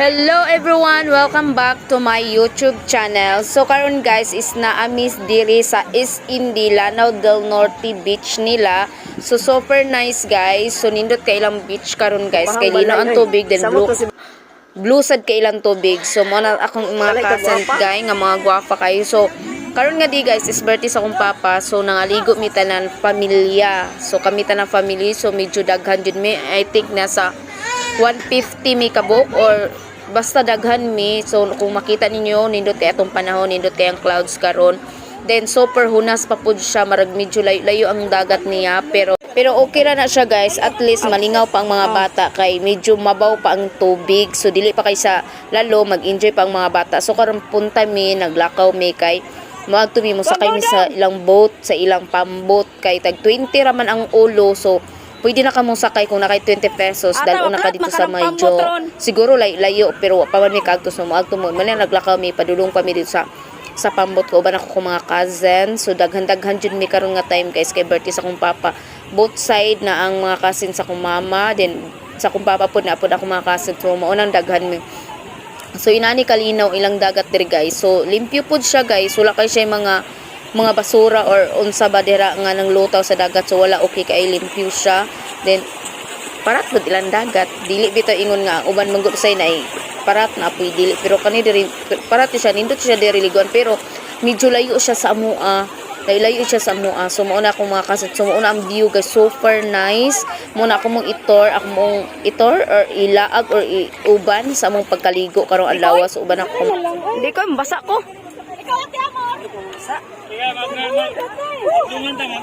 Hello everyone, welcome back to my YouTube channel. So karon guys is naamis diri sa Snd Lanao Del Norte beach nila. So super nice guys. So nindot kay ilang beach karon guys. Kay lino ang tubig then blue sad kay ilang tubig. So mo na akong mga cousin guys nga mga gwapa kayo. So karon nga di guys is birthday sa akong papa. So nangaligo mi tanan pamilya. So kami tanan family. So medyo daghan jud mi. I think nasa 150 mi kabuk or basta daghan mi. So kung makita ninyo nindot kay atong panahon, nindot kay ang clouds karon. Then super hunas pa pud siya, marag medyo layo ang dagat niya, pero okay ra na siya guys. At least malingaw pa ang mga bata kay medyo mabaw pa ang tubig. So dili pa kay sa lalo mag-enjoy pa ang mga bata. So karon punta mi, naglakaw mi kay moagto mi mo sakay mi sa ilang boat, sa ilang pambot kay tag 20 raman ang ulo. So pwede na ka mong sakay kung nakay 20 pesos dahil una ka dito sa medyo siguro layo pero pa man mi kagto so moagto mo man naglakaw mi padulong pa mi dito sa pambot ko uban ako mga cousin. So daghan jud mi karon nga time guys kay birthday sa akong papa. Both side na ang mga cousin sa akong mama, then sa akong papa pud na pud ako mga cousin. So maunang daghan mi. So inani kalinaw ilang dagat diri guys. So limpyo pud siya guys. Wala kay siya mga basura or unsa ba dira nga nang lutaw sa dagat. So wala okay kay limpyo siya. Then parat pud ilang dagat. Dili bitaw ingon nga uban manggod say na parat na apoy dili, pero kani diri parat siya nindot siya diri liguan pero medyo layo siya sa amoa. Layo siya sa amoa. So mao na akong mga kasat. So mao na ang view guys, super nice. Muna ako mong itor or ilaag or uban sa among pagkaligo karong adlaw. So uban ako. Hindi ko mabasa ko. Ikaw ate amor. Basa. Kaya mag dungan ta nga.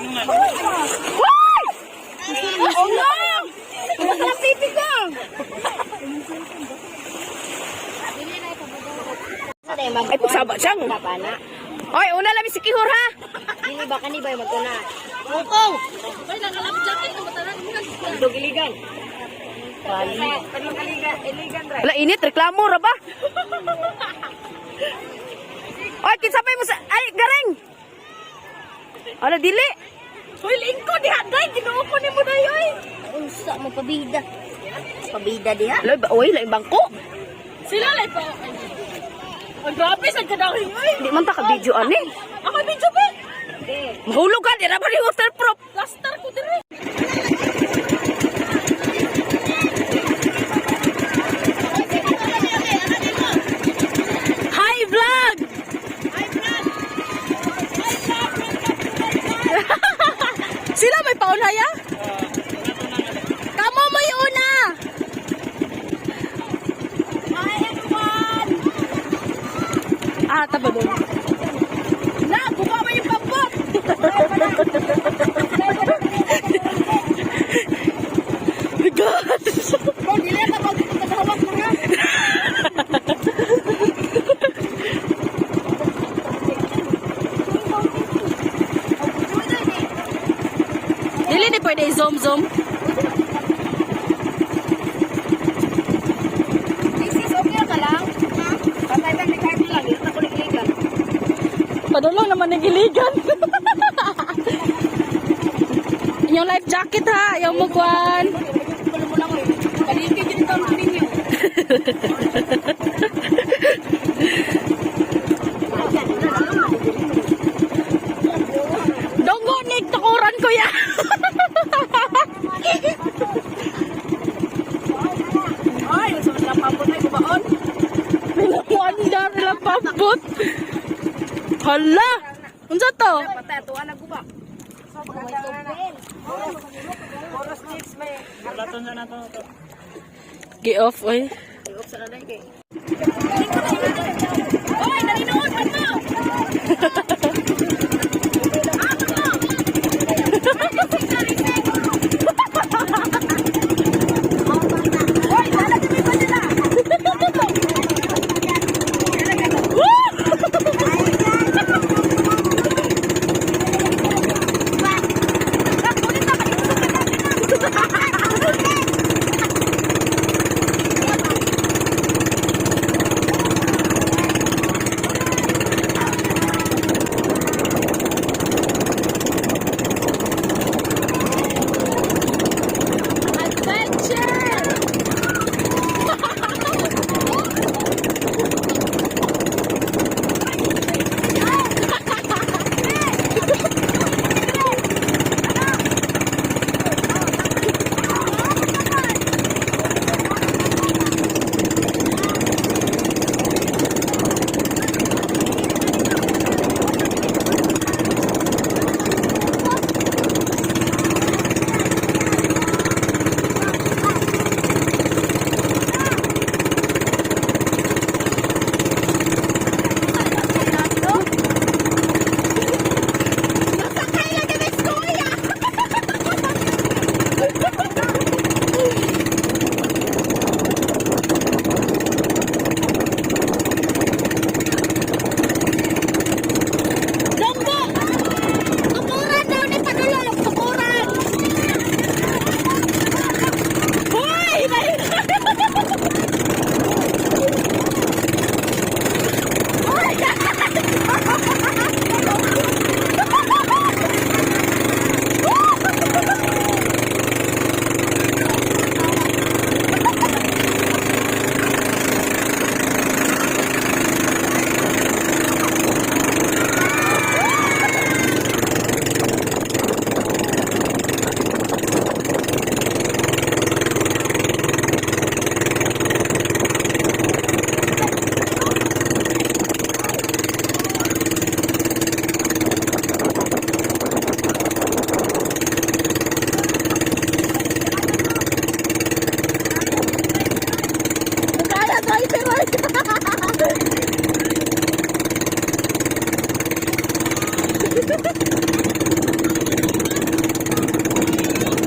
Oh no! Masarap pipi ko! Ay, pagsaba siyang. Oy, una lang si Kihor ha! Dili ba kani ba yung maguna? Mukong! Ay, nakalap jacket na mataran. Ito giligan. Wala init, reklamo ra ba? Oy, kinsapay mo sa... Ay, garing! Ala, dili! Hoy, lingko diha, day! Ginoo ko ni mo day, oy! Unsa mo pabida? Pabida diha? Oy, laing bangko! Sila lay pa! Ang grabe sa kadawin, oy! Di man ta ka-video, ani? Ako video ba? Mahulog ka, di na ba ni waterproof? Plaster ko dire! Hi, vlog! Sila may paunaya? Kamo mo yung una! Hi everyone! Ah, taba doon. Na, buka mo yung pambot! My God! Oh, dili na pag-hawak mo nga! Dili ni pwede zoom. Isis, okay ka lang? Ha? Patay lang ni Cardi lang. Dito na ko nagiligan. Padulong naman nagiligan. Inyong life jacket ha. Ayaw mo kwan. Palo mo lang eh. Kalipin din ito ang ninyo. Donggo, nagtukuran ko yan. Ay, gusto mo nilang pambot ay kubaon? Pinakuanda nilang pambot. Hala! Unsa to? Patay, tuwa na guba. Oras needs may. Laton na nato to. Gi-off, oy. Gi-off sa nanay kay. Oy, nalinood man mo!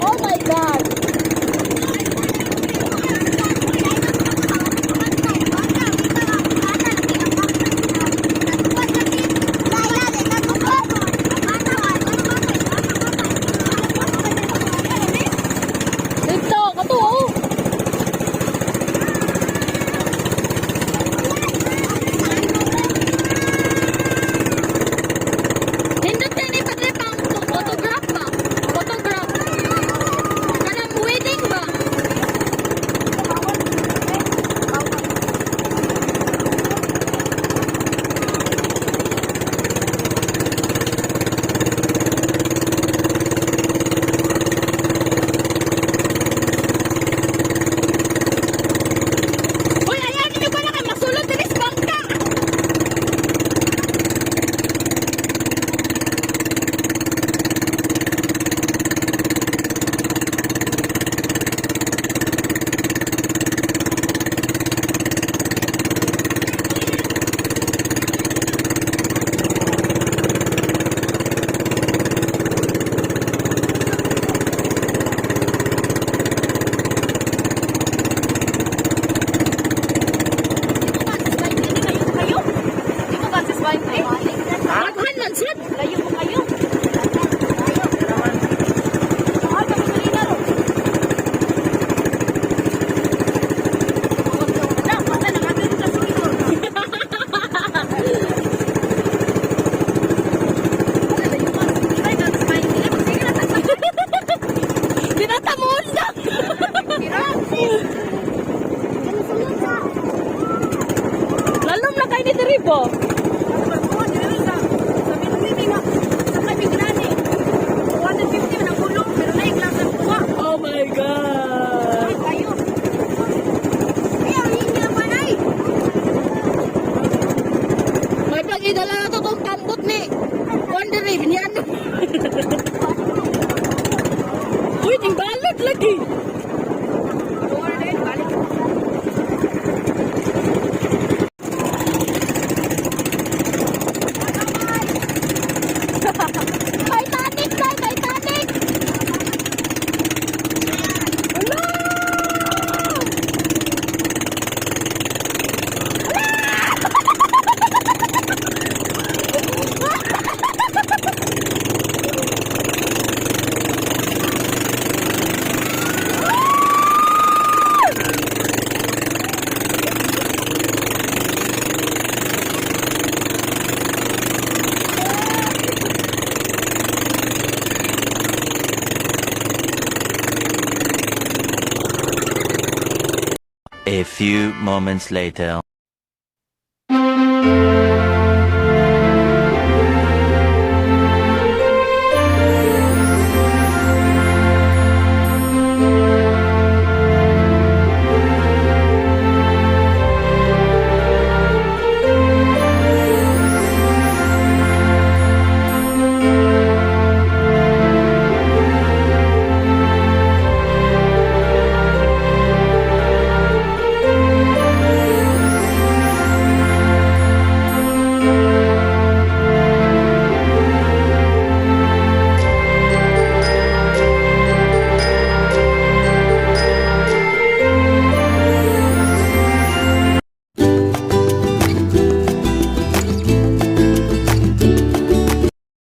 Oh my God! Dito, kato oh! Hindot kayo ni Patripang photograph ba? Photograph. Kanang wedding ba? Uy, ayaw ninyo pala kay masulod din sa bangka. Maghan man sud. Layo mo kayo. Tinatamuon na. Lalom na kayo ni Deribo. Oh my God! May pag-idala na to itong kambot ni Wonder Raven yan. Uy, ting balot lagi. Titanic! Titanic! A few moments later.